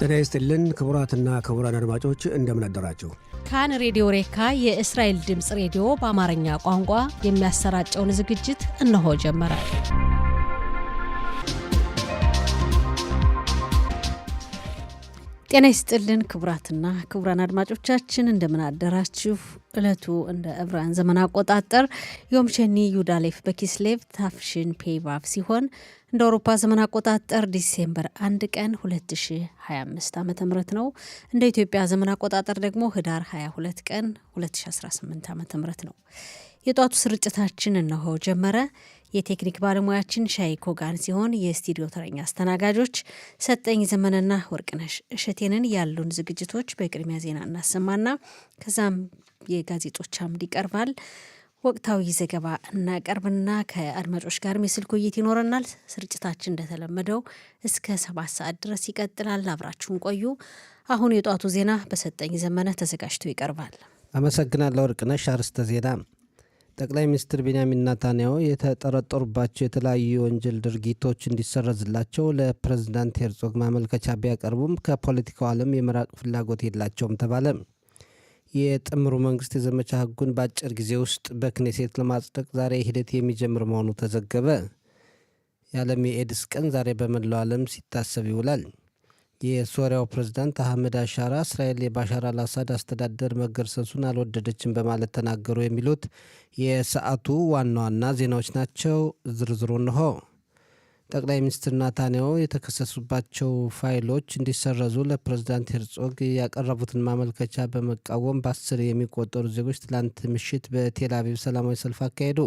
ጤና ይስጥልን ክቡራትና ክቡራን አድማጮች እንደምን አደራችሁ። ካን ሬዲዮ ሬካ የእስራኤል ድምጽ ሬዲዮ በአማርኛ ቋንቋ የሚያሰራጨውን ዝግጅት እነሆ ጀመረ። ጤና ይስጥልን ክቡራትና ክቡራን አድማጮቻችን እንደምን አደራችሁ። እለቱ እንደ ዕብራውያን ዘመን አቆጣጠር ዮም ሸኒ ዩዳሌፍ በኪስሌቭ ታፍሽን ፔቫቭ ሲሆን እንደ አውሮፓ ዘመን አቆጣጠር ዲሴምበር 1 ቀን 2025 ዓ.ም ነው። እንደ ኢትዮጵያ ዘመን አቆጣጠር ደግሞ ህዳር 22 ቀን 2018 ዓ.ም ነው። የጧቱ ስርጭታችን እነሆ ጀመረ። የቴክኒክ ባለሙያችን ሻይ ኮጋን ሲሆን የስቱዲዮ ተረኛ አስተናጋጆች ሰጠኝ ዘመንና ወርቅነሽ እሸቴንን። ያሉን ዝግጅቶች በቅድሚያ ዜና እናሰማና ከዛም የጋዜጦች አምድ ይቀርባል። ወቅታዊ ዘገባ እናቀርብና ከአድማጮች ጋር የስልክ ውይይት ይኖረናል። ስርጭታችን እንደተለመደው እስከ 7 ሰዓት ድረስ ይቀጥላል። አብራችሁን ቆዩ። አሁን የጧቱ ዜና በሰጠኝ ዘመነ ተዘጋጅቶ ይቀርባል። አመሰግናለሁ ወርቅነሽ። አርዕስተ ዜና። ጠቅላይ ሚኒስትር ቤንያሚን ኔታንያሁ የተጠረጠሩባቸው የተለያዩ የወንጀል ድርጊቶች እንዲሰረዝላቸው ለፕሬዝዳንት ሄርዞግ ማመልከቻ ቢያቀርቡም ከፖለቲካው ዓለም የመራቅ ፍላጎት የላቸውም ተባለ። የጥምሩ መንግስት የዘመቻ ህጉን በአጭር ጊዜ ውስጥ በክኔሴት ለማጽደቅ ዛሬ ሂደት የሚጀምር መሆኑ ተዘገበ። የዓለም የኤድስ ቀን ዛሬ በመላው ዓለም ሲታሰብ ይውላል። የሶሪያው ፕሬዝዳንት አህመድ አሻራ እስራኤል የባሻር አልአሳድ አስተዳደር መገርሰሱን አልወደደችም በማለት ተናገሩ። የሚሉት የሰዓቱ ዋና ዋና ዜናዎች ናቸው። ዝርዝሩ እንሆ። ጠቅላይ ሚኒስትር ኔታንያሁ የተከሰሱባቸው ፋይሎች እንዲሰረዙ ለፕሬዝዳንት ሄርዞግ ያቀረቡትን ማመልከቻ በመቃወም በ10 የሚቆጠሩ ዜጎች ትላንት ምሽት በቴል አቪቭ ሰላማዊ ሰልፍ አካሄዱ።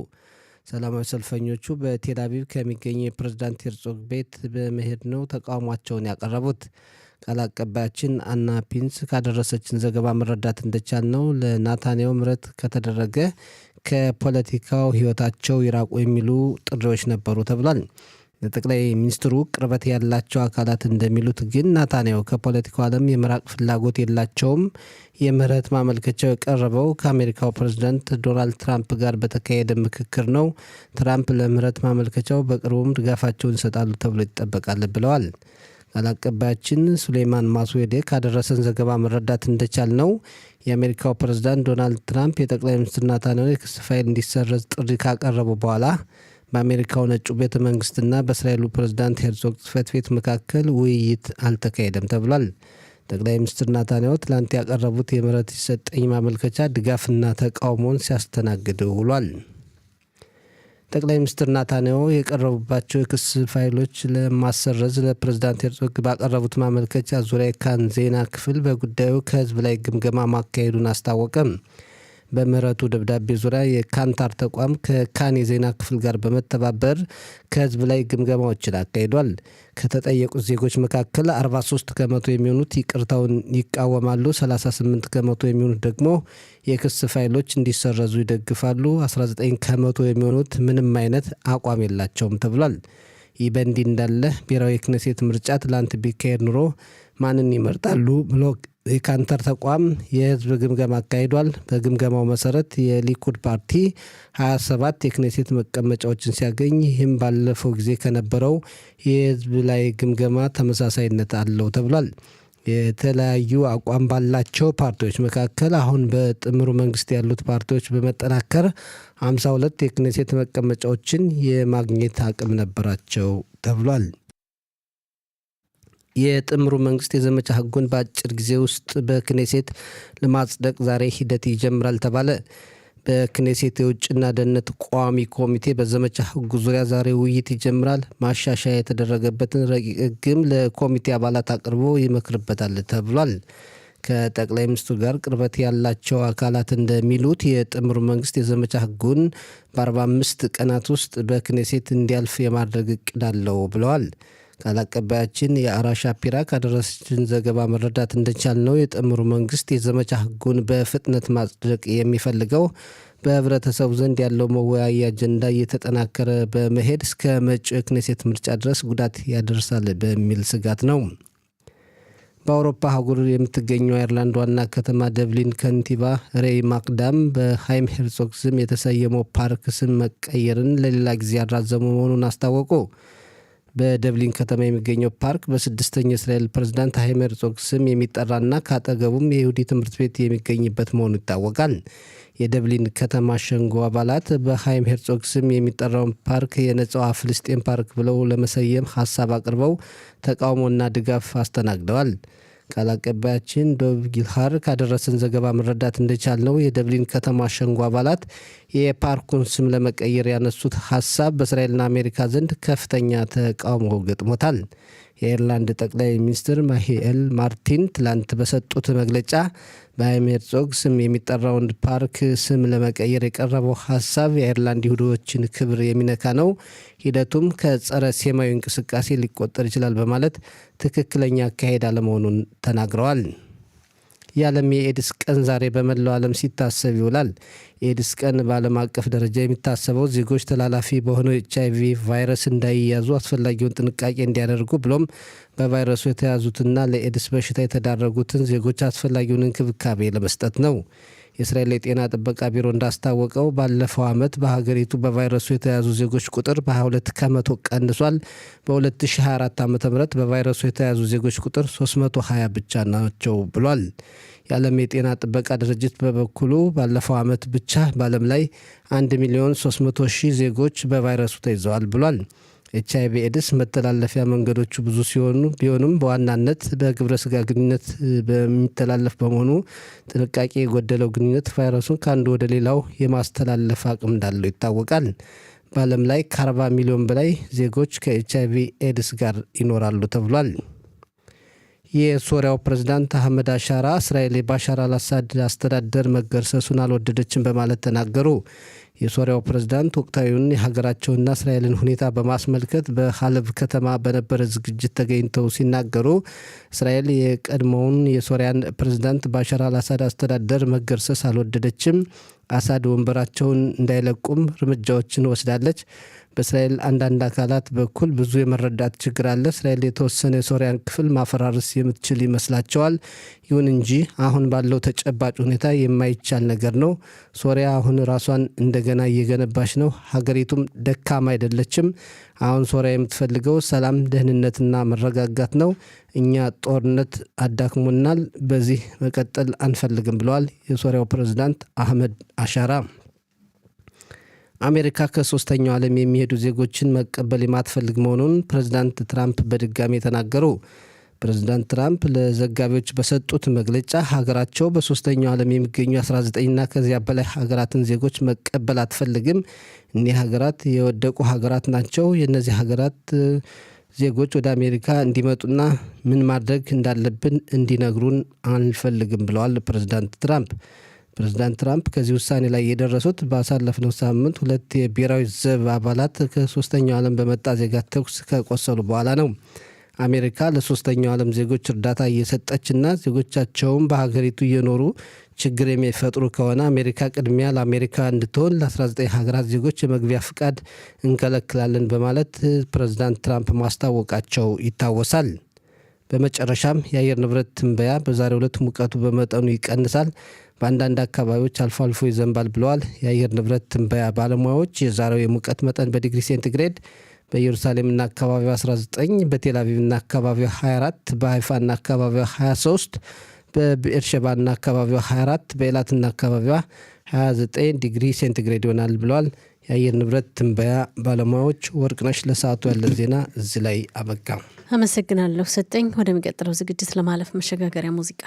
ሰላማዊ ሰልፈኞቹ በቴል አቪቭ ከሚገኘው የፕሬዝዳንት ሄርዞግ ቤት በመሄድ ነው ተቃውሟቸውን ያቀረቡት። ቃል አቀባያችን አና ፒንስ ካደረሰችን ዘገባ መረዳት እንደቻል ነው ለኔታንያሁ ምህረት ከተደረገ ከፖለቲካው ህይወታቸው ይራቁ የሚሉ ጥሪዎች ነበሩ ተብሏል። ለጠቅላይ ሚኒስትሩ ቅርበት ያላቸው አካላት እንደሚሉት ግን ኔታንያሁ ከፖለቲካው ዓለም የመራቅ ፍላጎት የላቸውም። የምህረት ማመልከቻው የቀረበው ከአሜሪካው ፕሬዝዳንት ዶናልድ ትራምፕ ጋር በተካሄደ ምክክር ነው። ትራምፕ ለምህረት ማመልከቻው በቅርቡም ድጋፋቸውን ይሰጣሉ ተብሎ ይጠበቃል ብለዋል። ቃል አቀባያችን ሱሌይማን ማስዌዴ ካደረሰን ዘገባ መረዳት እንደቻል ነው የአሜሪካው ፕሬዝዳንት ዶናልድ ትራምፕ የጠቅላይ ሚኒስትር ኔታንያሁ የክስ ፋይል እንዲሰረዝ ጥሪ ካቀረቡ በኋላ በአሜሪካው ነጩ ቤተ መንግስትና በእስራኤሉ ፕሬዝዳንት ሄርዞግ ጽሕፈት ቤት መካከል ውይይት አልተካሄደም ተብሏል። ጠቅላይ ሚኒስትር ኔታንያሁ ትላንት ያቀረቡት የምህረት ይሰጠኝ ማመልከቻ ድጋፍና ተቃውሞን ሲያስተናግድ ውሏል። ጠቅላይ ሚኒስትር ኔታንያሁ የቀረቡባቸው የክስ ፋይሎች ለማሰረዝ ለፕሬዝዳንት ሄርዞግ ባቀረቡት ማመልከቻ ዙሪያ ካን ዜና ክፍል በጉዳዩ ከህዝብ ላይ ግምገማ ማካሄዱን አስታወቀም። በምህረቱ ደብዳቤ ዙሪያ የካንታር ተቋም ከካን የዜና ክፍል ጋር በመተባበር ከህዝብ ላይ ግምገማዎችን አካሂዷል። ከተጠየቁት ዜጎች መካከል 43 ከመቶ የሚሆኑት ይቅርታውን ይቃወማሉ፣ 38 ከመቶ የሚሆኑት ደግሞ የክስ ፋይሎች እንዲሰረዙ ይደግፋሉ፣ 19 ከመቶ የሚሆኑት ምንም አይነት አቋም የላቸውም ተብሏል። ይህ በእንዲህ እንዳለ ብሔራዊ የክኔሴት ምርጫ ትላንት ቢካሄድ ኑሮ ማንን ይመርጣሉ ብሎ የካንተር ተቋም የህዝብ ግምገማ አካሂዷል። በግምገማው መሰረት የሊኩድ ፓርቲ 27 የክኔሴት መቀመጫዎችን ሲያገኝ ይህም ባለፈው ጊዜ ከነበረው የህዝብ ላይ ግምገማ ተመሳሳይነት አለው ተብሏል። የተለያዩ አቋም ባላቸው ፓርቲዎች መካከል አሁን በጥምሩ መንግስት ያሉት ፓርቲዎች በመጠናከር 52 የክኔሴት መቀመጫዎችን የማግኘት አቅም ነበራቸው ተብሏል። የጥምሩ መንግስት የዘመቻ ህጉን በአጭር ጊዜ ውስጥ በክኔሴት ለማጽደቅ ዛሬ ሂደት ይጀምራል ተባለ። በክኔሴት የውጭና ደህንነት ቋሚ ኮሚቴ በዘመቻ ህጉ ዙሪያ ዛሬ ውይይት ይጀምራል። ማሻሻያ የተደረገበትን ረቂቅ ህግም ለኮሚቴ አባላት አቅርቦ ይመክርበታል ተብሏል። ከጠቅላይ ሚኒስትሩ ጋር ቅርበት ያላቸው አካላት እንደሚሉት የጥምሩ መንግስት የዘመቻ ህጉን በ45 ቀናት ውስጥ በክኔሴት እንዲያልፍ የማድረግ እቅድ አለው ብለዋል። ቃል አቀባያችን የአራ ሻፒራ ካደረሰችን ዘገባ መረዳት እንደቻል ነው የጥምሩ መንግስት የዘመቻ ህጉን በፍጥነት ማጽደቅ የሚፈልገው በህብረተሰቡ ዘንድ ያለው መወያያ አጀንዳ እየተጠናከረ በመሄድ እስከ መጪው የክኔሴት ምርጫ ድረስ ጉዳት ያደርሳል በሚል ስጋት ነው። በአውሮፓ አህጉር የምትገኘው አየርላንድ ዋና ከተማ ደብሊን ከንቲባ ሬይ ማክዳም በሃይም ሄርዞግ ስም የተሰየመው ፓርክ ስም መቀየርን ለሌላ ጊዜ ያራዘሙ መሆኑን አስታወቁ። በደብሊን ከተማ የሚገኘው ፓርክ በስድስተኛው የእስራኤል ፕሬዝዳንት ሃይም ሄርዞግ ስም የሚጠራና ከአጠገቡም የይሁዲ ትምህርት ቤት የሚገኝበት መሆኑ ይታወቃል። የደብሊን ከተማ ሸንጎ አባላት በሃይም ሄርዞግ ስም የሚጠራውን ፓርክ የነጻዋ ፍልስጤም ፓርክ ብለው ለመሰየም ሀሳብ አቅርበው ተቃውሞና ድጋፍ አስተናግደዋል። ቃል አቀባያችን ዶቭ ጊልሃር ካደረሰን ዘገባ መረዳት እንደቻልነው የደብሊን ከተማ ሸንጎ አባላት የፓርኩን ስም ለመቀየር ያነሱት ሀሳብ በእስራኤልና አሜሪካ ዘንድ ከፍተኛ ተቃውሞ ገጥሞታል። የአየርላንድ ጠቅላይ ሚኒስትር ማሂኤል ማርቲን ትላንት በሰጡት መግለጫ በሃይም ሄርዞግ ስም የሚጠራውን ፓርክ ስም ለመቀየር የቀረበው ሀሳብ የአየርላንድ ይሁዶችን ክብር የሚነካ ነው፣ ሂደቱም ከጸረ ሴማዊ እንቅስቃሴ ሊቆጠር ይችላል በማለት ትክክለኛ አካሄድ አለመሆኑን ተናግረዋል። የዓለም የኤድስ ቀን ዛሬ በመላው ዓለም ሲታሰብ ይውላል። የኤድስ ቀን በዓለም አቀፍ ደረጃ የሚታሰበው ዜጎች ተላላፊ በሆነው HIV ቫይረስ እንዳይያዙ አስፈላጊውን ጥንቃቄ እንዲያደርጉ ብሎም በቫይረሱ የተያዙትና ለኤድስ በሽታ የተዳረጉትን ዜጎች አስፈላጊውን እንክብካቤ ለመስጠት ነው። የእስራኤል የጤና ጥበቃ ቢሮ እንዳስታወቀው ባለፈው ዓመት በሀገሪቱ በቫይረሱ የተያዙ ዜጎች ቁጥር በ22 ከመቶ ቀንሷል። በ2024 ዓ.ም በቫይረሱ የተያዙ ዜጎች ቁጥር 320 ብቻ ናቸው ብሏል። የዓለም የጤና ጥበቃ ድርጅት በበኩሉ ባለፈው ዓመት ብቻ በዓለም ላይ 1,300,000 ዜጎች በቫይረሱ ተይዘዋል ብሏል። HIV ኤድስ መተላለፊያ መንገዶቹ ብዙ ቢሆኑም በዋናነት በግብረ ስጋ ግንኙነት በሚተላለፍ በመሆኑ ጥንቃቄ የጎደለው ግንኙነት ቫይረሱን ከአንዱ ወደ ሌላው የማስተላለፍ አቅም እንዳለው ይታወቃል። በዓለም ላይ ከ40 ሚሊዮን በላይ ዜጎች ከHIV ኤድስ ጋር ይኖራሉ ተብሏል። የሶሪያው ፕሬዝዳንት አህመድ አሻራ እስራኤል የባሻር አልአሳድ አስተዳደር መገርሰሱን አልወደደችም በማለት ተናገሩ። የሶሪያው ፕሬዝዳንት ወቅታዊውን የሀገራቸውና እስራኤልን ሁኔታ በማስመልከት በሀለብ ከተማ በነበረ ዝግጅት ተገኝተው ሲናገሩ እስራኤል የቀድሞውን የሶሪያን ፕሬዝዳንት ባሻር አልአሳድ አስተዳደር መገርሰስ አልወደደችም፣ አሳድ ወንበራቸውን እንዳይለቁም እርምጃዎችን ወስዳለች። በእስራኤል አንዳንድ አካላት በኩል ብዙ የመረዳት ችግር አለ። እስራኤል የተወሰነ የሶሪያን ክፍል ማፈራረስ የምትችል ይመስላቸዋል። ይሁን እንጂ አሁን ባለው ተጨባጭ ሁኔታ የማይቻል ነገር ነው። ሶሪያ አሁን ራሷን እንደገና እየገነባች ነው። ሀገሪቱም ደካማ አይደለችም። አሁን ሶሪያ የምትፈልገው ሰላም፣ ደህንነትና መረጋጋት ነው። እኛ ጦርነት አዳክሞናል፣ በዚህ መቀጠል አንፈልግም ብለዋል የሶሪያው ፕሬዝዳንት አህመድ አሻራ። አሜሪካ ከሶስተኛው ዓለም የሚሄዱ ዜጎችን መቀበል የማትፈልግ መሆኑን ፕሬዝዳንት ትራምፕ በድጋሚ ተናገሩ። ፕሬዝዳንት ትራምፕ ለዘጋቢዎች በሰጡት መግለጫ ሀገራቸው በሶስተኛው ዓለም የሚገኙ 19ና ከዚያ በላይ ሀገራትን ዜጎች መቀበል አትፈልግም። እኒህ ሀገራት የወደቁ ሀገራት ናቸው። የእነዚህ ሀገራት ዜጎች ወደ አሜሪካ እንዲመጡና ምን ማድረግ እንዳለብን እንዲነግሩን አንፈልግም ብለዋል ፕሬዝዳንት ትራምፕ። ፕሬዝዳንት ትራምፕ ከዚህ ውሳኔ ላይ የደረሱት ባሳለፍነው ሳምንት 2 የብሔራዊ ዘብ አባላት ከሶስተኛው ዓለም በመጣ ዜጋ ተኩስ ከቆሰሉ በኋላ ነው። አሜሪካ ለሶስተኛው ዓለም ዜጎች እርዳታ እየሰጠችና ዜጎቻቸውም በሀገሪቱ እየኖሩ ችግር የሚፈጥሩ ከሆነ አሜሪካ ቅድሚያ ለአሜሪካ እንድትሆን ለ19 ሀገራት ዜጎች የመግቢያ ፍቃድ እንከለክላለን በማለት ፕሬዝዳንት ትራምፕ ማስታወቃቸው ይታወሳል። በመጨረሻም የአየር ንብረት ትንበያ በዛሬው ዕለት ሙቀቱ በመጠኑ ይቀንሳል፣ በአንዳንድ አካባቢዎች አልፎ አልፎ ይዘንባል ብለዋል የአየር ንብረት ትንበያ ባለሙያዎች። የዛሬው የሙቀት መጠን በዲግሪ ሴንቲግሬድ በኢየሩሳሌምና አካባቢዋ 19፣ በቴልአቪቭና አካባቢዋ 24፣ በሃይፋና አካባቢዋ 23፣ በብኤርሸባና አካባቢዋ 24፣ በኤላትና አካባቢዋ 29 ዲግሪ ሴንቲግሬድ ይሆናል ብለዋል የአየር ንብረት ትንበያ ባለሙያዎች። ወርቅነሽ፣ ለሰዓቱ ያለን ዜና እዚህ ላይ አበቃ። አመሰግናለሁ ሰጠኝ። ወደሚቀጥለው ዝግጅት ለማለፍ መሸጋገሪያ ሙዚቃ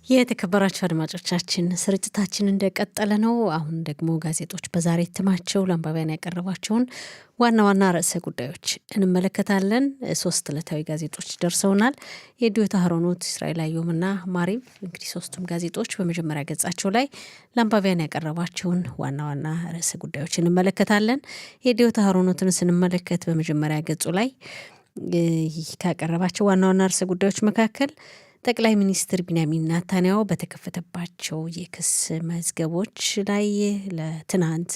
የተከበራቸው አድማጮቻችን ስርጭታችን እንደቀጠለ ነው። አሁን ደግሞ ጋዜጦች በዛሬ እትማቸው ለአንባቢያን ያቀረቧቸውን ዋና ዋና ርዕሰ ጉዳዮች እንመለከታለን። 3 ዕለታዊ ጋዜጦች ደርሰውናል። የዲዮታ ሀሮኖት፣ እስራኤል አየሁምና ማሪቭ። እንግዲህ 3ቱም ጋዜጦች በመጀመሪያ ገጻቸው ላይ ለአንባቢያን ያቀረቧቸውን ዋና ዋና ርዕሰ ጉዳዮች እንመለከታለን። የዲዮታ ሀሮኖትን ስንመለከት በመጀመሪያ ገጹ ላይ ካቀረባቸው ዋና ዋና ርዕሰ ጉዳዮች መካከል ጠቅላይ ሚኒስትር ቢንያሚን ኔታንያሁ በተከፈተባቸው የክስ መዝገቦች ላይ ለትናንት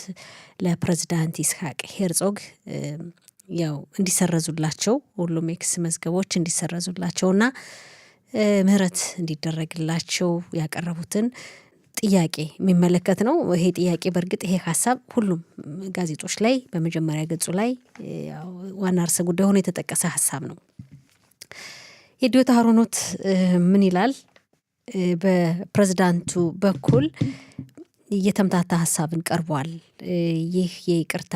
ለፕሬዝዳንት ይስሐቅ ሄርዞግ ያው እንዲሰረዙላቸው ሁሉም የክስ መዝገቦች እንዲሰረዙላቸውና ምህረት እንዲደረግላቸው ያቀረቡትን ጥያቄ የሚመለከት ነው። ይሄ ጥያቄ በእርግጥ ይሄ ሀሳብ ሁሉም ጋዜጦች ላይ በመጀመሪያ ገጹ ላይ ዋና ርዕሰ ጉዳይ ሆኖ የተጠቀሰ ሀሳብ ነው። የዲዮታ ሀሮኖት ምን ይላል? በፕሬዝዳንቱ በኩል የተምታታ ሀሳብን ቀርቧል። ይህ የይቅርታ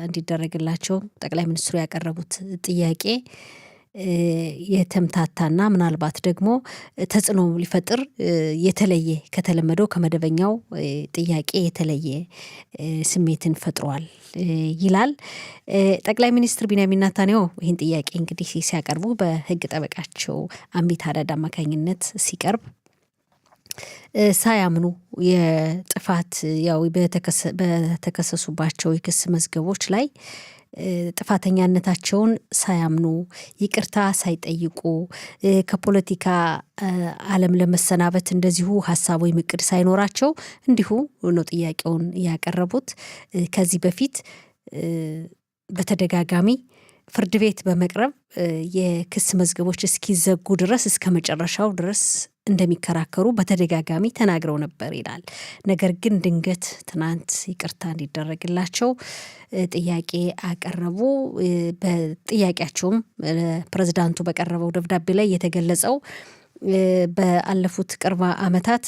እንዲደረግላቸው ጠቅላይ ሚኒስትሩ ያቀረቡት ጥያቄ የተምታታና ምናልባት ደግሞ ተጽዕኖ ሊፈጥር የተለየ ከተለመደው ከመደበኛው ጥያቄ የተለየ ስሜትን ፈጥሯል ይላል። ጠቅላይ ሚኒስትር ቢንያሚን ኔታንያሁ ይህን ጥያቄ እንግዲህ ሲያቀርቡ በህግ ጠበቃቸው አሚት ሀዳድ አማካኝነት ሲቀርብ ሳያምኑ የጥፋት ያው በተከሰሱባቸው የክስ መዝገቦች ላይ ጥፋተኛነታቸውን ሳያምኑ ይቅርታ ሳይጠይቁ ከፖለቲካ ዓለም ለመሰናበት እንደዚሁ ሀሳብ ወይም እቅድ ሳይኖራቸው እንዲሁ ነው ጥያቄውን ያቀረቡት። ከዚህ በፊት በተደጋጋሚ ፍርድ ቤት በመቅረብ የክስ መዝገቦች እስኪዘጉ ድረስ እስከ መጨረሻው ድረስ እንደሚከራከሩ በተደጋጋሚ ተናግረው ነበር ይላል። ነገር ግን ድንገት ትናንት ይቅርታ እንዲደረግላቸው ጥያቄ አቀረቡ። በጥያቄያቸውም ፕሬዝዳንቱ በቀረበው ደብዳቤ ላይ የተገለጸው በአለፉት ቅርብ ዓመታት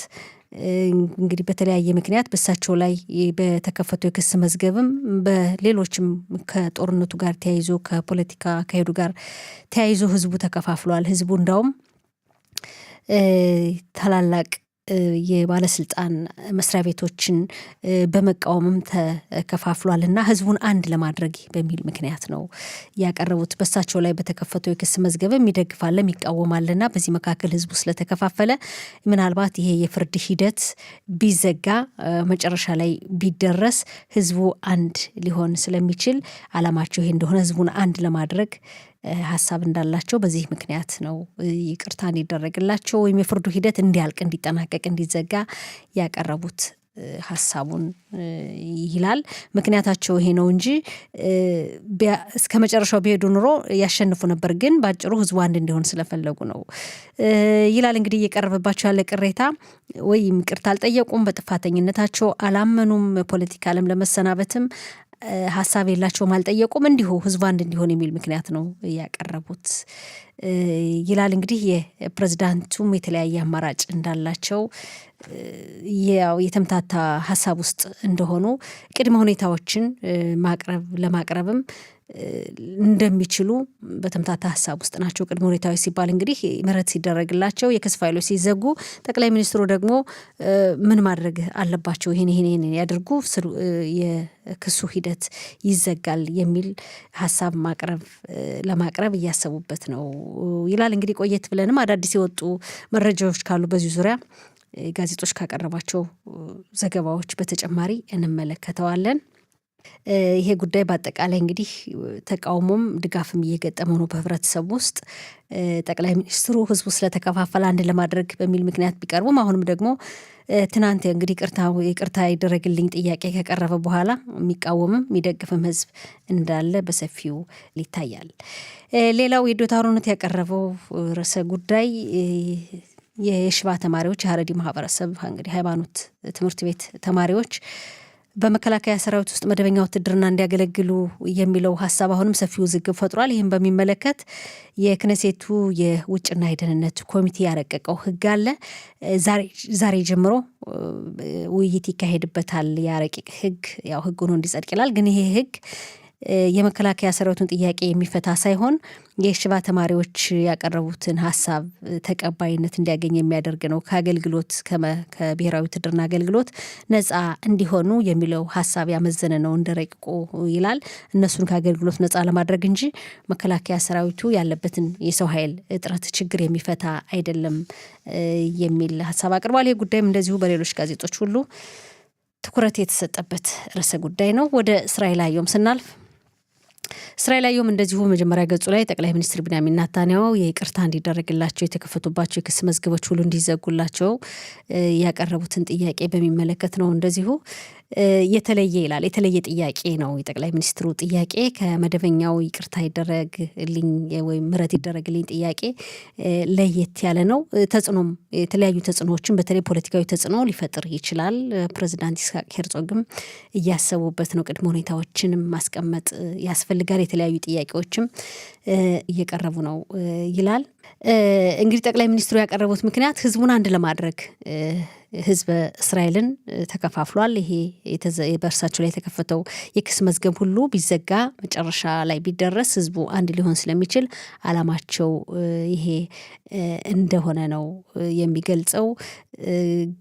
እንግዲህ በተለያየ ምክንያት በሳቸው ላይ በተከፈቱ የክስ መዝገብም በሌሎችም ከጦርነቱ ጋር ተያይዞ ከፖለቲካ አካሄዱ ጋር ተያይዞ ህዝቡ ተከፋፍሏል። ህዝቡ እንዳውም ታላላቅ የባለስልጣን መስሪያ ቤቶችን በመቃወምም ተከፋፍሏል እና ህዝቡን አንድ ለማድረግ በሚል ምክንያት ነው ያቀረቡት። በሳቸው ላይ በተከፈተው የክስ መዝገብም ይደግፋልም ይቃወማልና በዚህ መካከል ህዝቡ ስለተከፋፈለ ምናልባት ይሄ የፍርድ ሂደት ቢዘጋ መጨረሻ ላይ ቢደረስ ህዝቡ አንድ ሊሆን ስለሚችል አላማቸው ይሄ እንደሆነ ህዝቡን አንድ ለማድረግ ሀሳብ እንዳላቸው በዚህ ምክንያት ነው ይቅርታ እንዲደረግላቸው ወይም የፍርዱ ሂደት እንዲያልቅ እንዲጠናቀቅ እንዲዘጋ ያቀረቡት ሀሳቡን ይላል። ምክንያታቸው ይሄ ነው እንጂ እስከ መጨረሻው ቢሄዱ ኑሮ ያሸንፉ ነበር፣ ግን ባጭሩ ህዝቡ አንድ እንዲሆን ስለፈለጉ ነው ይላል። እንግዲህ እየቀረበባቸው ያለ ቅሬታ ወይም ይቅርታ አልጠየቁም፣ በጥፋተኝነታቸው አላመኑም፣ ፖለቲካ ዓለም ለመሰናበትም ሀሳብ የላቸውም፣ አልጠየቁም፣ እንዲሁ ህዝቡ አንድ እንዲሆን የሚል ምክንያት ነው ያቀረቡት ይላል። እንግዲህ የፕሬዝዳንቱም የተለያየ አማራጭ እንዳላቸው ያው የተምታታ ሀሳብ ውስጥ እንደሆኑ ቅድመ ሁኔታዎችን ለማቅረብም እንደሚችሉ በተምታታ ሀሳብ ውስጥ ናቸው። ቅድመ ሁኔታዎች ሲባል እንግዲህ ምህረት ሲደረግላቸው የክስ ፋይሎች ሲዘጉ ጠቅላይ ሚኒስትሩ ደግሞ ምን ማድረግ አለባቸው፣ ይሄን ያድርጉ፣ የክሱ ሂደት ይዘጋል የሚል ሀሳብ ለማቅረብ እያሰቡበት ነው ይላል። እንግዲህ ቆየት ብለንም አዳዲስ የወጡ መረጃዎች ካሉ በዚህ ዙሪያ ጋዜጦች ካቀረባቸው ዘገባዎች በተጨማሪ እንመለከተዋለን። ይሄ ጉዳይ በአጠቃላይ እንግዲህ ተቃውሞም ድጋፍም እየገጠመው ነው በህብረተሰቡ ውስጥ። ጠቅላይ ሚኒስትሩ ህዝቡ ስለተከፋፈለ አንድ ለማድረግ በሚል ምክንያት ቢቀርቡም አሁንም ደግሞ ትናንት እንግዲህ ይቅርታ ይደረግልኝ ጥያቄ ከቀረበ በኋላ የሚቃወምም የሚደግፍም ህዝብ እንዳለ በሰፊው ይታያል። ሌላው የዲዮታ ሀሮኖት ያቀረበው ርዕሰ ጉዳይ የሽባ ተማሪዎች የሀረሪ ማህበረሰብ እንግዲህ ሃይማኖት ትምህርት ቤት ተማሪዎች በመከላከያ ሰራዊት ውስጥ መደበኛ ውትድርና እንዲያገለግሉ የሚለው ሀሳብ አሁንም ሰፊ ውዝግብ ፈጥሯል። ይህም በሚመለከት የክነሴቱ የውጭና የደህንነት ኮሚቴ ያረቀቀው ህግ አለ። ዛሬ ጀምሮ ውይይት ይካሄድበታል። ያረቂቅ ህግ ያው ህግ ሆኖ እንዲጸድቅ ይላል። ግን ይሄ ህግ የመከላከያ ሰራዊቱን ጥያቄ የሚፈታ ሳይሆን የሽባ ተማሪዎች ያቀረቡትን ሀሳብ ተቀባይነት እንዲያገኝ የሚያደርግ ነው። ከአገልግሎት ከብሔራዊ ውትድርና አገልግሎት ነፃ እንዲሆኑ የሚለው ሀሳብ ያመዘነ ነው እንደረቂቁ ይላል። እነሱን ከአገልግሎት ነፃ ለማድረግ እንጂ መከላከያ ሰራዊቱ ያለበትን የሰው ኃይል እጥረት ችግር የሚፈታ አይደለም የሚል ሀሳብ አቅርቧል። ይህ ጉዳይም እንደዚሁ በሌሎች ጋዜጦች ሁሉ ትኩረት የተሰጠበት ርዕሰ ጉዳይ ነው። ወደ እስራኤል አየሁም ስናልፍ እስራኤል አየሁም እንደዚሁ መጀመሪያ ገጹ ላይ ጠቅላይ ሚኒስትር ቢንያሚን ኔታንያሁ ይቅርታ እንዲደረግላቸው የተከፈቱባቸው የክስ መዝገቦች ሁሉ እንዲዘጉላቸው ያቀረቡትን ጥያቄ በሚመለከት ነው። እንደዚሁ የተለየ ይላል። የተለየ ጥያቄ ነው የጠቅላይ ሚኒስትሩ ጥያቄ ከመደበኛው ይቅርታ ይደረግልኝ ወይም ምህረት ይደረግልኝ ጥያቄ ለየት ያለ ነው። ተጽዕኖም የተለያዩ ተጽዕኖዎችን በተለይ ፖለቲካዊ ተጽዕኖ ሊፈጥር ይችላል። ፕሬዚዳንት ይስሐቅ ሄርጾግም እያሰቡበት ነው። ቅድመ ሁኔታዎችንም ማስቀመጥ ያስፈልጋል። የተለያዩ ጥያቄዎችም እየቀረቡ ነው ይላል። እንግዲህ ጠቅላይ ሚኒስትሩ ያቀረቡት ምክንያት ህዝቡን አንድ ለማድረግ ህዝበ እስራኤልን ተከፋፍሏል። ይሄ በእርሳቸው ላይ የተከፈተው የክስ መዝገብ ሁሉ ቢዘጋ መጨረሻ ላይ ቢደረስ ህዝቡ አንድ ሊሆን ስለሚችል አላማቸው ይሄ እንደሆነ ነው የሚገልጸው።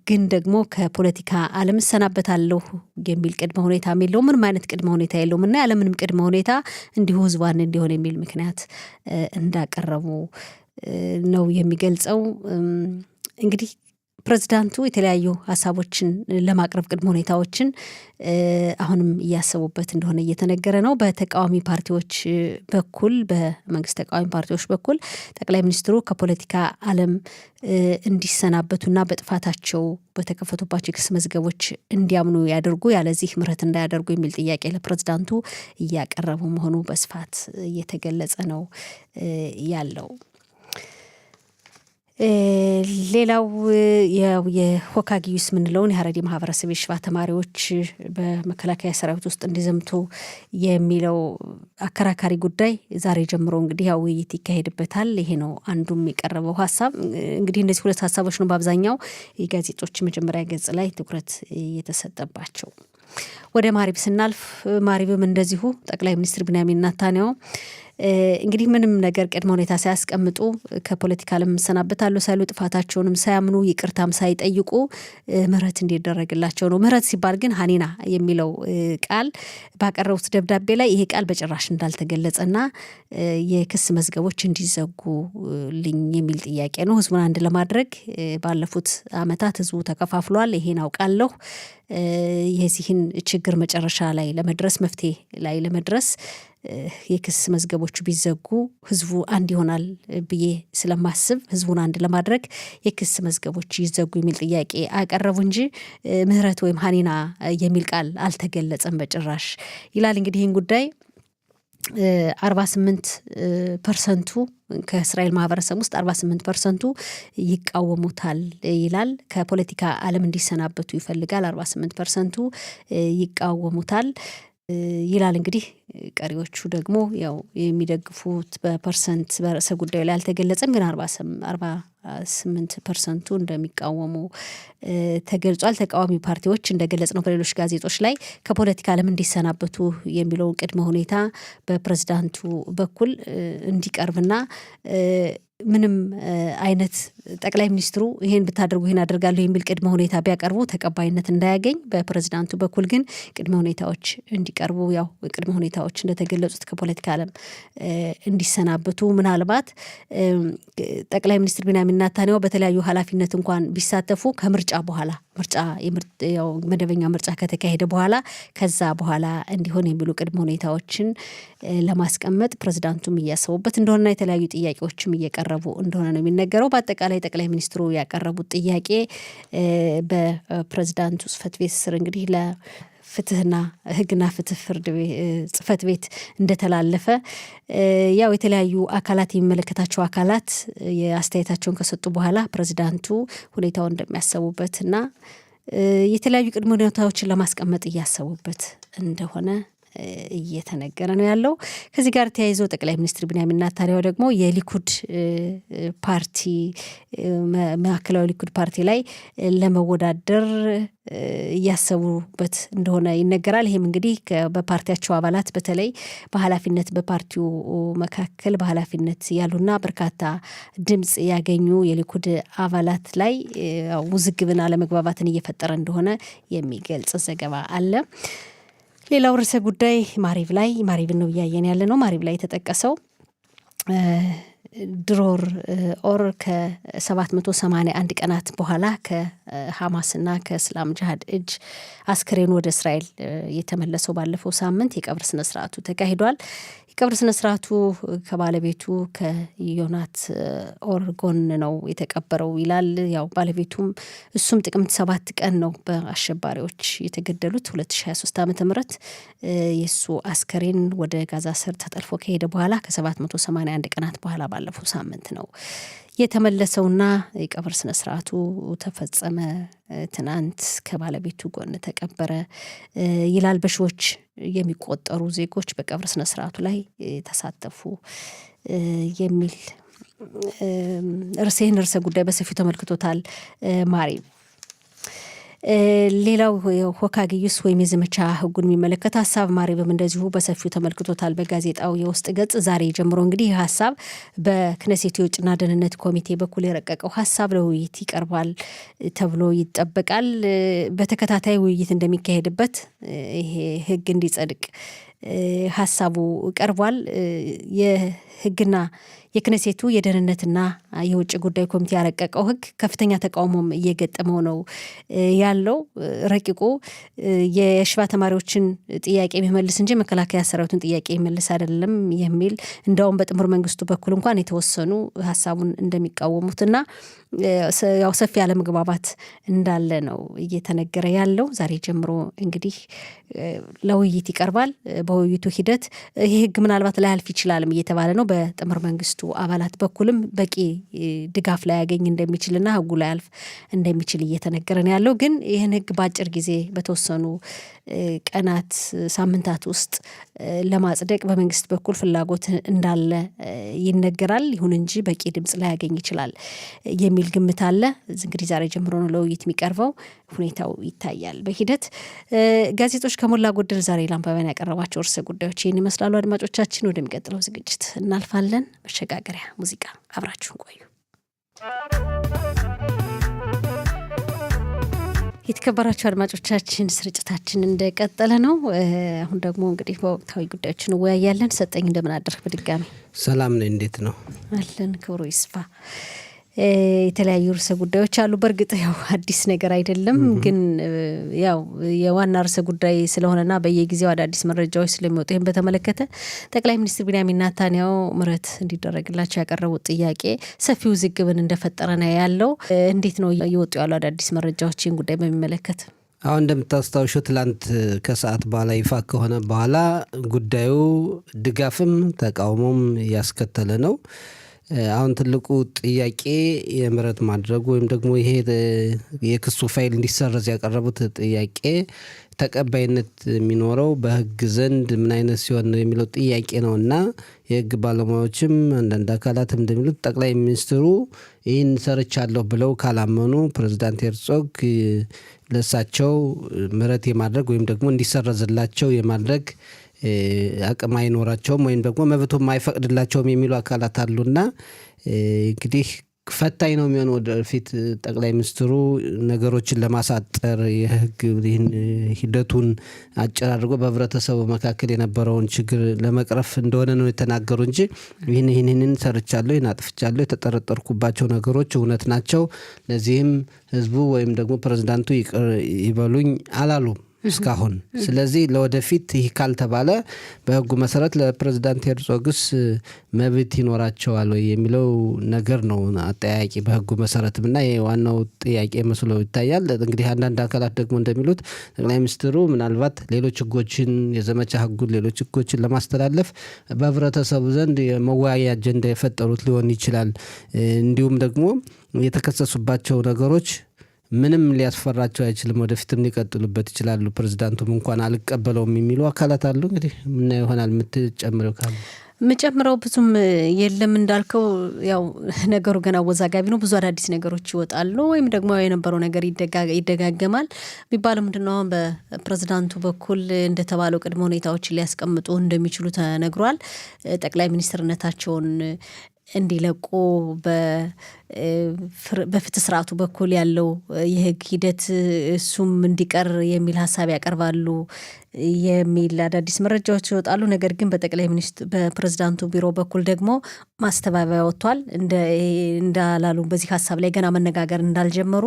ግን ደግሞ ከፖለቲካ ዓለም እሰናበታለሁ የሚል ቅድመ ሁኔታ የለውም። ምንም አይነት ቅድመ ሁኔታ የለውም እና ያለምንም ቅድመ ሁኔታ እንዲሁ ህዝቡ አንድ እንዲሆን የሚል ምክንያት እንዳቀረቡ ነው የሚገልጸው። እንግዲህ ፕሬዚዳንቱ የተለያዩ ሀሳቦችን ለማቅረብ ቅድመ ሁኔታዎችን አሁንም እያሰቡበት እንደሆነ እየተነገረ ነው። በተቃዋሚ ፓርቲዎች በኩል በመንግስት ተቃዋሚ ፓርቲዎች በኩል ጠቅላይ ሚኒስትሩ ከፖለቲካ ዓለም እንዲሰናበቱና በጥፋታቸው በተከፈቱባቸው የክስ መዝገቦች እንዲያምኑ ያደርጉ፣ ያለዚህ ምህረት እንዳያደርጉ የሚል ጥያቄ ለፕሬዚዳንቱ እያቀረቡ መሆኑ በስፋት እየተገለጸ ነው ያለው። ሌላው የሆካጊዩስ ምንለውን የሀረሪ ማህበረሰብ የሽባ ተማሪዎች በመከላከያ ሰራዊት ውስጥ እንዲዘምቱ የሚለው አከራካሪ ጉዳይ ዛሬ ጀምሮ እንግዲህ ያው ውይይት ይካሄድበታል። ይሄ ነው አንዱም የቀረበው ሀሳብ። እንግዲህ እነዚህ ሁለት ሀሳቦች ነው በአብዛኛው የጋዜጦች መጀመሪያ ገጽ ላይ ትኩረት የተሰጠባቸው። ወደ ማሪብ ስናልፍ ማሪብም እንደዚሁ ጠቅላይ ሚኒስትር ቢንያሚን ኔታንያሁ እንግዲህ ምንም ነገር ቅድመ ሁኔታ ሳያስቀምጡ ከፖለቲካ ዓለም እሰናበታለሁ ሳይሉ ጥፋታቸውንም ሳያምኑ ይቅርታም ሳይጠይቁ ምህረት እንዲደረግላቸው ነው። ምህረት ሲባል ግን ሀኒና የሚለው ቃል ባቀረቡት ደብዳቤ ላይ ይሄ ቃል በጭራሽ እንዳልተገለጸና የክስ መዝገቦች እንዲዘጉልኝ የሚል ጥያቄ ነው። ህዝቡን አንድ ለማድረግ ባለፉት ዓመታት ህዝቡ ተከፋፍሏል። ይሄን አውቃለሁ። የዚህን ችግር መጨረሻ ላይ ለመድረስ መፍትሄ ላይ ለመድረስ የክስ መዝገቦቹ ቢዘጉ ህዝቡ አንድ ይሆናል ብዬ ስለማስብ ህዝቡን አንድ ለማድረግ የክስ መዝገቦች ይዘጉ የሚል ጥያቄ አቀረቡ እንጂ ምህረት ወይም ሀኒና የሚል ቃል አልተገለጸም በጭራሽ ይላል። እንግዲህ ይህን ጉዳይ 48% ከእስራኤል ማህበረሰብ ውስጥ 48% ይቃወሙታል ይላል። ከፖለቲካ ዓለም እንዲሰናበቱ ይፈልጋል። 48% ይቃወሙታል ይላል። እንግዲህ ቀሪዎቹ ደግሞ ያው የሚደግፉት በፐርሰንት በርዕሰ ጉዳዩ ላይ አልተገለጸም፣ ግን 48% እንደሚቃወሙ ተገልጿል። ተቃዋሚ ፓርቲዎች እንደገለጽ ነው በሌሎች ጋዜጦች ላይ ከፖለቲካ ዓለም እንዲሰናበቱ የሚለው ቅድመ ሁኔታ በፕሬዝዳንቱ በኩል እንዲቀርብና ምንም አይነት ጠቅላይ ሚኒስትሩ ይሄን ብታደርጉ ይሄን አደርጋለሁ የሚል ቅድመ ሁኔታ ቢያቀርቡ ተቀባይነት እንዳያገኝ፣ በፕሬዝዳንቱ በኩል ግን ቅድመ ሁኔታዎች እንዲቀርቡ ያው ቅድመ ሁኔታዎች እንደተገለጹት ከፖለቲካ ዓለም እንዲሰናበቱ ምናልባት ጠቅላይ ሚኒስትር ቢንያሚን ኔታንያሁ በተለያዩ ኃላፊነት እንኳን ቢሳተፉ ከምርጫ በኋላ ያው መደበኛ ምርጫ ከተካሄደ በኋላ ከዛ በኋላ እንዲሆን የሚሉ ቅድመ ሁኔታዎችን ለማስቀመጥ ፕሬዝዳንቱም እያሰቡበት እንደሆነና የተለያዩ ጥያቄዎችም እየቀረቡ እንደሆነ ነው የሚነገረው። በአጠቃላይ ጠቅላይ ሚኒስትሩ ያቀረቡት ጥያቄ በፕሬዝዳንቱ ጽህፈት ቤት ስር እንግዲህ ለፍትህና ህግና ፍትህ ፍርድ ጽህፈት ቤት እንደተላለፈ ያው የተለያዩ አካላት የሚመለከታቸው አካላት የአስተያየታቸውን ከሰጡ በኋላ ፕሬዝዳንቱ ሁኔታውን እንደሚያሰቡበትና የተለያዩ ቅድመ ሁኔታዎችን ለማስቀመጥ እያሰቡበት እንደሆነ እየተነገረ ነው ያለው። ከዚህ ጋር ተያይዞ ጠቅላይ ሚኒስትር ቢንያሚን ኔታንያሁ ደግሞ የሊኩድ ፓርቲ ማዕከላዊ ሊኩድ ፓርቲ ላይ ለመወዳደር እያሰቡበት እንደሆነ ይነገራል። ይህም እንግዲህ በፓርቲያቸው አባላት በተለይ በኃላፊነት በፓርቲው መካከል በኃላፊነት ያሉና በርካታ ድምፅ ያገኙ የሊኩድ አባላት ላይ ውዝግብን አለመግባባትን እየፈጠረ እንደሆነ የሚገልጽ ዘገባ አለ። ሌላው ርዕሰ ጉዳይ ማሪብን ነው እያየን ያለ ነው። ማሪብ ላይ የተጠቀሰው ድሮር ኦር ከ781 ቀናት በኋላ ከሐማስና ከእስላም ጅሃድ እጅ አስክሬኑ ወደ እስራኤል የተመለሰው ባለፈው ሳምንት የቀብር ስነስርዓቱ ተካሂዷል። የቀብር ስነስርዓቱ ከባለቤቱ ከዮናት ኦር ጎን ነው የተቀበረው ይላል። ያው ባለቤቱም እሱም ጥቅምት 7 ቀን ነው በአሸባሪዎች የተገደሉት 2023 ዓ.ም የሱ አስከሬን ወደ ጋዛ ሰርጥ ተጠልፎ ከሄደ በኋላ ከ781 ቀናት በኋላ ባለፈው ሳምንት ነው የተመለሰውና የቀብር ስነስርዓቱ ተፈጸመ። ትናንት ከባለቤቱ ጎን ተቀበረ ይላል። በሺዎች የሚቆጠሩ ዜጎች በቀብር ስነስርዓቱ ላይ ተሳተፉ የሚል ርዕሰ ጉዳይ በሰፊው ተመልክቶታል ማሪ። ሌላው ሆካግዩስ ወይም የዘመቻ ህጉን የሚመለከት ሀሳብ ማሪብም እንደዚሁ በሰፊው ተመልክቶታል በጋዜጣው የውስጥ ገጽ። ዛሬ ጀምሮ እንግዲህ ይህ ሀሳብ በክነሴት የውጭና ደህንነት ኮሚቴ በኩል የረቀቀው ሀሳብ ለውይይት ይቀርባል ተብሎ ይጠበቃል። በተከታታይ ውይይት እንደሚካሄድበት ይሄ ህግ እንዲጸድቅ ሀሳቡ ቀርቧል። የህግና የክነሴቱ የደህንነትና የውጭ ጉዳይ ኮሚቴ ያረቀቀው ህግ ከፍተኛ ተቃውሞም እየገጠመው ነው ያለው። ረቂቁ የሽባ ተማሪዎችን ጥያቄ የሚመልስ እንጂ መከላከያ ሰራዊቱን ጥያቄ የሚመልስ አይደለም የሚል እንደውም በጥምር መንግስቱ በኩል እንኳን የተወሰኑ ሀሳቡን እንደሚቃወሙትና ያው ሰፊ አለመግባባት እንዳለ ነው እየተነገረ ያለው። ዛሬ ጀምሮ እንግዲህ ለውይይት ይቀርባል። በውይይቱ ሂደት ይህ ህግ ምናልባት ላያልፍ ይችላልም እየተባለ ነው። በጥምር መንግስቱ አባላት በኩልም በቂ ድጋፍ ላያገኝ እንደሚችልና ህጉ ላያልፍ እንደሚችል እየተነገረ ነው ያለው። ግን ይህን ህግ በአጭር ጊዜ በተወሰኑ ቀናት ሳምንታት ውስጥ ለማጽደቅ በመንግስት በኩል ፍላጎት እንዳለ ይነገራል። ይሁን እንጂ በቂ ድምጽ ላያገኝ ይችላል የሚል ግምት አለ። እንግዲህ ዛሬ ጀምሮ ነው ለውይይት የሚቀርበው። ሁኔታው ይታያል በሂደት። ጋዜጦች ከሞላ ጎደል ዛሬ ለአንባቢያን ያቀረባቸው ርዕሰ ጉዳዮች ይህን ይመስላሉ። አድማጮቻችን ወደሚቀጥለው ዝግጅት እናልፋለን። መሸጋገሪያ ሙዚቃ አብራችሁን ቆዩ። የተከበራችሁ አድማጮቻችን ስርጭታችን እንደቀጠለ ነው። አሁን ደግሞ እንግዲህ በወቅታዊ ጉዳዮች እንወያያለን። ሰጠኝ እንደምን አደርክ? በድጋሚ ሰላም ነኝ። እንዴት ነው አለን? ክብሩ ይስፋ። የተለያዩ ርዕሰ ጉዳዮች አሉ። በእርግጥ ያው አዲስ ነገር አይደለም፣ ግን ያው የዋና ርዕሰ ጉዳይ ስለሆነና በየጊዜው አዳዲስ መረጃዎች ስለሚወጡ ይህን በተመለከተ ጠቅላይ ሚኒስትር ቢንያሚን ኔታንያሁ ምህረት እንዲደረግላቸው ያቀረቡት ጥያቄ ሰፊ ውዝግብን እንደፈጠረ ነው ያለው። እንዴት ነው እየወጡ ያሉ አዳዲስ መረጃዎች ይህን ጉዳይ በሚመለከት? አሁን እንደምታስታውሹት ትላንት ከሰዓት በኋላ ይፋ ከሆነ በኋላ ጉዳዩ ድጋፍም ተቃውሞም ያስከተለ ነው። አሁን ትልቁ ጥያቄ የምህረት ማድረጉ ወይም ደግሞ ይሄ የክሱ ፋይል እንዲሰረዝ ያቀረቡት ጥያቄ ተቀባይነት የሚኖረው በህግ ዘንድ ምን አይነት ሲሆን ነው የሚለው ጥያቄ ነው እና የህግ ባለሙያዎችም አንዳንድ አካላትም እንደሚሉት ጠቅላይ ሚኒስትሩ ይህን ሰርቻለሁ ብለው ካላመኑ ፕሬዚዳንት ሄርጾግ ለሳቸው ምህረት የማድረግ ወይም ደግሞ እንዲሰረዝላቸው የማድረግ አቅም አይኖራቸውም ወይም ደግሞ መብቱም አይፈቅድላቸውም የሚሉ አካላት አሉና እንግዲህ ፈታኝ ነው የሚሆነው ወደፊት ጠቅላይ ሚኒስትሩ ነገሮችን ለማሳጠር የህግ ሂደቱን አጭር አድርጎ በህብረተሰቡ መካከል የነበረውን ችግር ለመቅረፍ እንደሆነ ነው የተናገሩ እንጂ ይህንን ሰርቻለሁ፣ ይህን አጥፍቻለሁ፣ የተጠረጠርኩባቸው ነገሮች እውነት ናቸው፣ ለዚህም ህዝቡ ወይም ደግሞ ፕሬዝዳንቱ ይቅር ይበሉኝ አላሉም እስካሁን። ስለዚህ ለወደፊት ይህ ካልተባለ በህጉ መሰረት ለፕሬዝዳንት ሄርጾግስ መብት ይኖራቸዋል ወይ የሚለው ነገር ነው አጠያቂ በህጉ መሰረትም እና የዋናው ጥያቄ መስሎ ይታያል። እንግዲህ አንዳንድ አካላት ደግሞ እንደሚሉት ጠቅላይ ሚኒስትሩ ምናልባት ሌሎች ህጎችን የዘመቻ ህጉን ሌሎች ህጎችን ለማስተላለፍ በህብረተሰቡ ዘንድ የመወያያ አጀንዳ የፈጠሩት ሊሆን ይችላል። እንዲሁም ደግሞ የተከሰሱባቸው ነገሮች ምንም ሊያስፈራቸው አይችልም፣ ወደፊትም ሊቀጥሉበት ይችላሉ፣ ፕሬዝዳንቱም እንኳን አልቀበለውም የሚሉ አካላት አሉ። እንግዲህ ምን ይሆናል? የምትጨምረው ካለ? የምጨምረው ብዙም የለም። እንዳልከው ያው ነገሩ ገና አወዛጋቢ ነው። ብዙ አዳዲስ ነገሮች ይወጣሉ ወይም ደግሞ የነበረው ነገር ይደጋገማል የሚባለው ምንድነው? አሁን በፕሬዝዳንቱ በኩል እንደተባለው ቅድመ ሁኔታዎችን ሊያስቀምጡ እንደሚችሉ ተነግሯል። ጠቅላይ ሚኒስትርነታቸውን እንዲለቁ በፍትህ ስርዓቱ በኩል ያለው የህግ ሂደት እሱም እንዲቀር የሚል ሀሳብ ያቀርባሉ የሚል አዳዲስ መረጃዎች ይወጣሉ። ነገር ግን በጠቅላይ ሚኒስትር በፕሬዝዳንቱ ቢሮ በኩል ደግሞ ማስተባበያ ወጥቷል። እንዳላሉ በዚህ ሀሳብ ላይ ገና መነጋገር እንዳልጀመሩ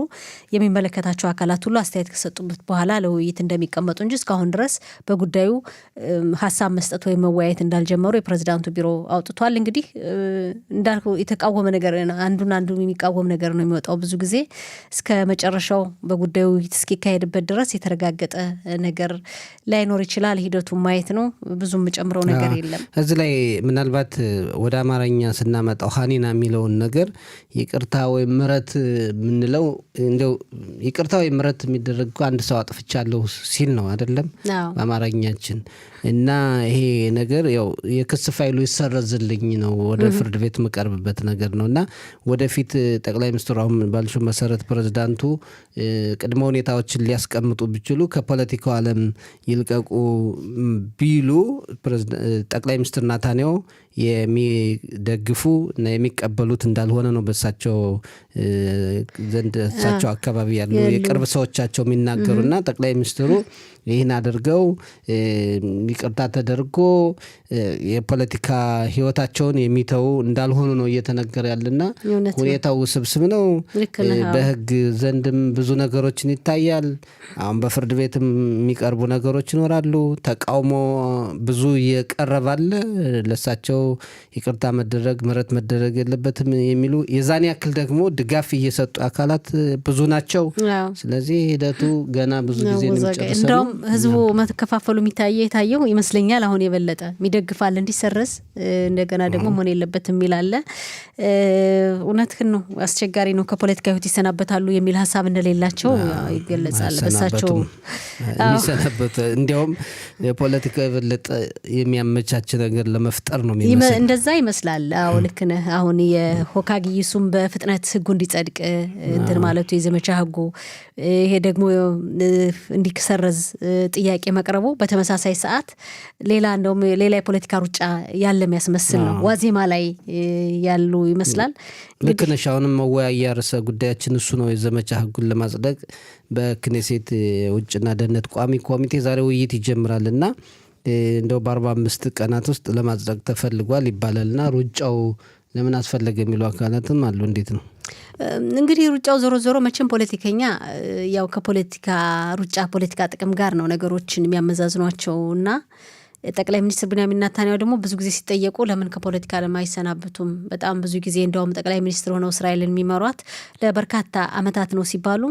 የሚመለከታቸው አካላት ሁሉ አስተያየት ከሰጡበት በኋላ ለውይይት እንደሚቀመጡ እንጂ እስካሁን ድረስ በጉዳዩ ሀሳብ መስጠት ወይም መወያየት እንዳልጀመሩ የፕሬዝዳንቱ ቢሮ አውጥቷል። እንግዲህ እንዳልኩ የተቃወመ ነገር አንዱን የሚቃወም ነገር ነው የሚወጣው። ብዙ ጊዜ እስከ መጨረሻው በጉዳዩ ውይይት እስኪካሄድበት ድረስ የተረጋገጠ ነገር ላይኖር ይችላል። ሂደቱ ማየት ነው። ብዙም ጨምረው ነገር የለም። እዚህ ላይ ምናልባት ወደ አማርኛ ስናመጣው ሀኒና የሚለውን ነገር ይቅርታ ወይም ምሕረት የምንለው እንደው ይቅርታ ወይም ምሕረት የሚደረግ አንድ ሰው አጥፍቻለሁ ሲል ነው አይደለም በአማርኛችን። እና ይሄ ነገር ያው የክስ ፋይሉ ይሰረዝልኝ ነው ወደ ፍርድ ቤት መቀርብበት ነገር ነው። እና ወደፊት ጠቅላይ ሚኒስትሩ አሁን ባልሽው መሰረት ፕሬዝዳንቱ ቅድመ ሁኔታዎችን ሊያስቀምጡ ቢችሉ ከፖለቲካው ዓለም ይልቀቁ ቢሉ ጠቅላይ ሚኒስትር ናታንያሁ የሚደግፉ እና የሚቀበሉት እንዳልሆነ ነው በሳቸው ዘንድ እሳቸው አካባቢ ያሉ የቅርብ ሰዎቻቸው የሚናገሩና ጠቅላይ ሚኒስትሩ ይህን አድርገው ይቅርታ ተደርጎ የፖለቲካ ህይወታቸውን የሚተው እንዳልሆኑ ነው እየተነገረ ያለና ሁኔታው ውስብስብ ነው። በህግ ዘንድም ብዙ ነገሮችን ይታያል። አሁን በፍርድ ቤትም የሚቀርቡ ነገሮች ይኖራሉ። ተቃውሞ ብዙ እየቀረባለ ለሳቸው ይቅርታ መደረግ ምሕረት መደረግ የለበትም የሚሉ የዛን ያክል ደግሞ ድጋፍ እየሰጡ አካላት ብዙ ናቸው። ስለዚህ ሂደቱ ገና ብዙ ጊዜ ነው የሚጨርሰው። ህዝቡ መከፋፈሉ የታየው ይመስለኛል። አሁን የበለጠ የሚደግፋል እንዲሰረዝ እንደገና ደግሞ መሆን የለበትም የሚላለ እውነትህን ነው። አስቸጋሪ ነው። ከፖለቲካ ህይወት ይሰናበታሉ የሚል ሀሳብ እንደሌላቸው ይገለጻል። በሳቸው የሚሰናበቱ እንዲያውም የፖለቲካ የበለጠ የሚያመቻች ነገር ለመፍጠር ነው የሚመስለው። እንደዛ ይመስላል። አዎ ልክ ነህ። አሁን የሆካጊ ዩሱም በፍጥነት ህጉ እንዲጸድቅ እንትን ማለቱ የዘመቻ ህጉ ይሄ ደግሞ እንዲሰረዝ ጥያቄ መቅረቡ በተመሳሳይ ሰዓት ሌላ የፖለቲካ ሩጫ ያለ የሚያስመስል ነው። ዋዜማ ላይ ያሉ ይመስላል። ልክ ነሽ። አሁንም መወያያ ርዕሰ ጉዳያችን እሱ ነው። የዘመቻ ህጉን ለማጽደቅ በክኔሴት ውጭና ደህንነት ቋሚ ኮሚቴ ዛሬ ውይይት ይጀምራልና እንደው በ45 ቀናት ውስጥ ለማጽደቅ ተፈልጓል ይባላልና ሩጫው ለምን አስፈለገ የሚሉ አካላትም አሉ። እንዴት ነው እንግዲህ ሩጫው ዞሮ መቼም ፖለቲከኛ ያው ከፖለቲካ ሩጫ ፖለቲካ ጥቅም ጋር ነው ነገሮችን የሚያመዛዝኗቸው እና ጠቅላይ ሚኒስትር ቢንያሚን ኔታንያሁ ደግሞ ብዙ ጊዜ ሲጠየቁ ለምን ከፖለቲካ ለማይሰናበቱም በጣም ብዙ ጊዜ እንደውም ጠቅላይ ሚኒስትር ሆነው እስራኤልን የሚመሯት ለበርካታ ዓመታት ነው ሲባሉ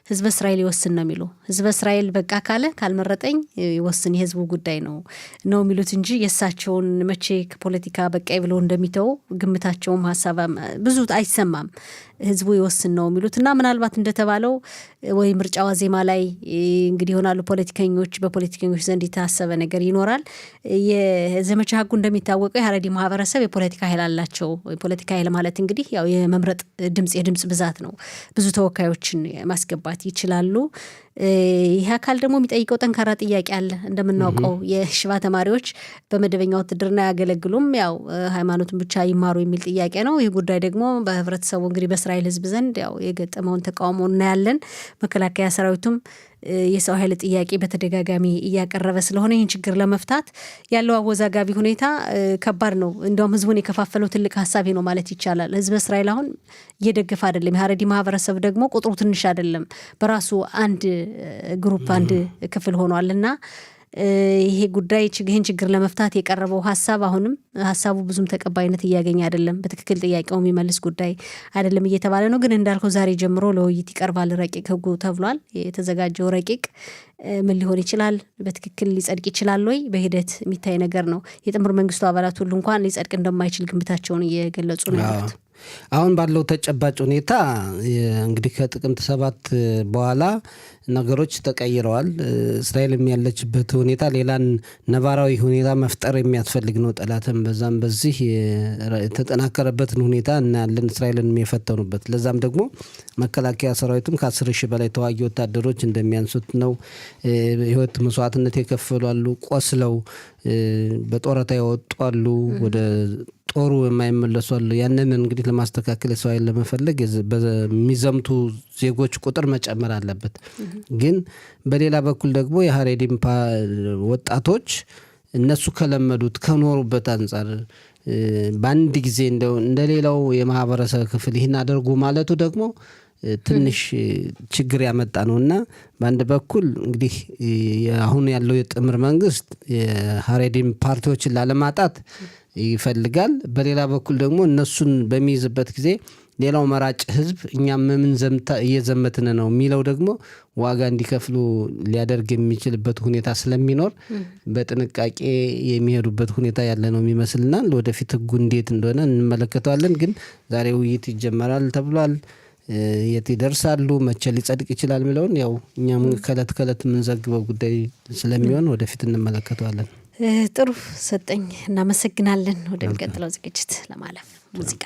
ህዝበ እስራኤል ይወስን ነው የሚሉ ህዝበ እስራኤል በቃ ካለ ካልመረጠኝ ይወስን የህዝቡ ጉዳይ ነው የሚሉት እንጂ የእሳቸውን መቼ ከፖለቲካ በቃ ብለው እንደሚተው ግምታቸውም ሀሳብ ብዙ አይሰማም። ህዝቡ ይወስን ነው የሚሉት እና ምናልባት እንደተባለው ወይ ምርጫ ዋዜማ ላይ እንግዲህ ይሆናሉ ፖለቲከኞች በፖለቲከኞች ዘንድ የታሰበ ነገር ይኖራል። የዘመቻ ህጉ እንደሚታወቀው የሀረሪ ማህበረሰብ የፖለቲካ ኃይል አላቸው። የፖለቲካ ኃይል ማለት እንግዲህ ያው የመምረጥ የድምጽ ብዛት ነው። ብዙ ተወካዮችን ማስገባት ይችላሉ። ይህ አካል ደግሞ የሚጠይቀው ጠንካራ ጥያቄ አለ። እንደምናውቀው የሽባ ተማሪዎች በመደበኛ ውትድርና ያገለግሉም ያው ሃይማኖትን ብቻ ይማሩ የሚል ጥያቄ ነው። ይህ ጉዳይ ደግሞ በህብረተሰቡ እንግዲህ በእስራኤል ህዝብ ዘንድ ያው የገጠመውን ተቃውሞ እናያለን። መከላከያ ሰራዊቱም የሰው ኃይል ጥያቄ በተደጋጋሚ እያቀረበ ስለሆነ ይህን ችግር ለመፍታት ያለው አወዛጋቢ ሁኔታ ከባድ ነው። እንደውም ህዝቡን የከፋፈለው ትልቅ ሀሳቤ ነው ማለት ይቻላል። ህዝበ እስራኤል አሁን እየደገፈ አይደለም። የሀረሪ ማህበረሰብ ደግሞ ቁጥሩ ትንሽ አይደለም። በራሱ አንድ ግሩፕ አንድ ክፍል ሆኗል እና ይሄ ጉዳይ ይህን ችግር ለመፍታት የቀረበው ሀሳብ አሁንም ሀሳቡ ብዙም ተቀባይነት እያገኘ አይደለም። በትክክል ጥያቄው የሚመልስ ጉዳይ አይደለም እየተባለ ነው። ግን እንዳልከው ዛሬ ጀምሮ ለውይይት ይቀርባል ረቂቅ ህጉ ተብሏል። የተዘጋጀው ረቂቅ ምን ሊሆን ይችላል? በትክክል ሊጸድቅ ይችላል ወይ? በሂደት የሚታይ ነገር ነው። የጥምር መንግስቱ አባላት ሁሉ እንኳን ሊጸድቅ እንደማይችል ግምታቸውን እየገለጹ ነው ያሉት። አሁን ባለው ተጨባጭ ሁኔታ እንግዲህ ከጥቅምት 7 በኋላ ነገሮች ተቀይረዋል። እስራኤልም ያለችበት ሁኔታ ሌላን ነባራዊ ሁኔታ መፍጠር የሚያስፈልግ ነው። ጠላትም በዛም በዚህ የተጠናከረበትን ሁኔታ እናያለን። እስራኤልን የፈተኑበት ለዛም ደግሞ መከላከያ ሰራዊቱም ከ10 ሺህ በላይ ተዋጊ ወታደሮች እንደሚያንሱት ነው። ህይወት መስዋዕትነት የከፈሉ አሉ፣ ቆስለው በጦረታ ያወጡ አሉ፣ ወደ ጦሩ የማይመለሱ አሉ። ያንን እንግዲህ ለማስተካከል የሰው ኃይል ለመፈለግ በሚዘምቱ ዜጎች ቁጥር መጨመር አለበት። ግን በሌላ በኩል ደግሞ የሀሬዲም ወጣቶች እነሱ ከለመዱት ከኖሩበት አንጻር በአንድ ጊዜ እንደሌላው የማህበረሰብ ክፍል ይህን አድርጉ ማለቱ ደግሞ ትንሽ ችግር ያመጣ ነውና በአንድ በኩል እንግዲህ አሁን ያለው የጥምር መንግስት የሀሬዲም ፓርቲዎችን ላለማጣት ይፈልጋል። በሌላ በኩል ደግሞ እነሱን በሚይዝበት ጊዜ ሌላው መራጭ ህዝብ እኛም ምን እየዘመትን ነው የሚለው ደግሞ ዋጋ እንዲከፍሉ ሊያደርግ የሚችልበት ሁኔታ ስለሚኖር በጥንቃቄ የሚሄዱበት ሁኔታ ያለ ነው የሚመስልና ወደፊት ህጉ እንዴት እንደሆነ እንመለከተዋለን። ግን ዛሬ ውይይት ይጀመራል ተብሏል። የት ይደርሳሉ፣ መቼ ሊጸድቅ ይችላል የሚለውን ያው እኛም ከእለት ከእለት የምንዘግበው ጉዳይ ስለሚሆን ወደፊት እንመለከተዋለን። ጥሩ ሰጠኝ፣ እናመሰግናለን። ወደሚቀጥለው ዝግጅት ለማለፍ ሙዚቃ